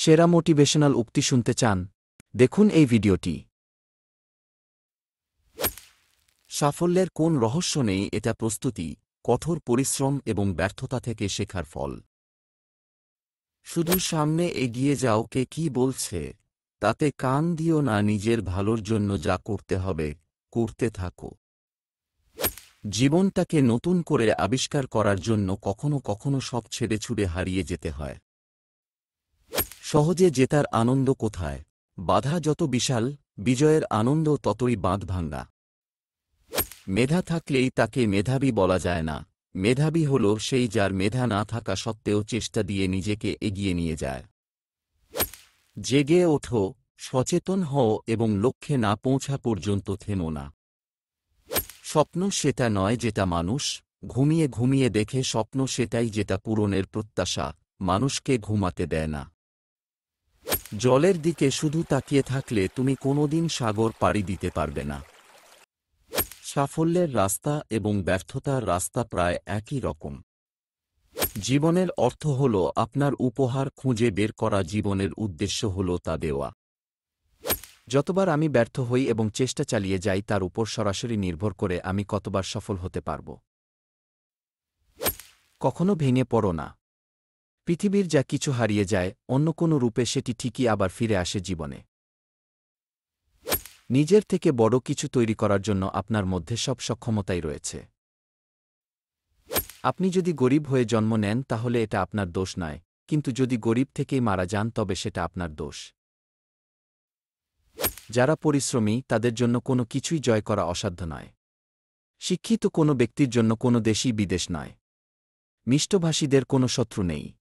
সেরা মোটিভেশনাল উক্তি শুনতে চান? দেখুন এই ভিডিওটি। সাফল্যের কোন রহস্য নেই, এটা প্রস্তুতি, কঠোর পরিশ্রম এবং ব্যর্থতা থেকে শেখার ফল। শুধু সামনে এগিয়ে যাও, কে কি বলছে তাতে কান দিও না, নিজের ভালোর জন্য যা করতে হবে করতে থাকো। জীবনটাকে নতুন করে আবিষ্কার করার জন্য কখনো কখনো সব ছেড়ে ছুড়ে হারিয়ে যেতে হয়। সহজে জেতার আনন্দ কোথায়? বাধা যত বিশাল, বিজয়ের আনন্দ ততই বাঁধভাঙ্গা। মেধা থাকলেই তাকে মেধাবী বলা যায় না। মেধাবী হল সেই, যার মেধা না থাকা সত্ত্বেও চেষ্টা দিয়ে নিজেকে এগিয়ে নিয়ে যায়। জেগে ওঠো, সচেতন হও এবং লক্ষ্যে না পৌঁছা পর্যন্ত থেমো না। স্বপ্ন সেটা নয় যেটা মানুষ ঘুমিয়ে ঘুমিয়ে দেখে, স্বপ্ন সেটাই যেটা পূরণের প্রত্যাশা মানুষকে ঘুমাতে দেয় না। জলের দিকে শুধু তাকিয়ে থাকলে তুমি কোনোদিন সাগর পাড়ি দিতে পারবে না। সাফল্যের রাস্তা এবং ব্যর্থতার রাস্তা প্রায় একই রকম। জীবনের অর্থ হল আপনার উপহার খুঁজে বের করা, জীবনের উদ্দেশ্য হল তা দেওয়া। যতবার আমি ব্যর্থ হই এবং চেষ্টা চালিয়ে যাই, তার উপর সরাসরি নির্ভর করে আমি কতবার সফল হতে পারব। কখনো ভেঙে পড়ো না। পৃথিবীর যা কিছু হারিয়ে যায়, অন্য কোনো রূপে সেটি ঠিকই আবার ফিরে আসে জীবনে। নিজের থেকে বড় কিছু তৈরি করার জন্য আপনার মধ্যে সব সক্ষমতাই রয়েছে। আপনি যদি গরিব হয়ে জন্ম নেন তাহলে এটা আপনার দোষ নয়, কিন্তু যদি গরিব থেকেই মারা যান তবে সেটা আপনার দোষ। যারা পরিশ্রমী তাদের জন্য কোনো কিছুই জয় করা অসাধ্য নয়। শিক্ষিত কোনো ব্যক্তির জন্য কোনো দেশই বিদেশ নয়। মিষ্টভাষীদের কোনো শত্রু নেই।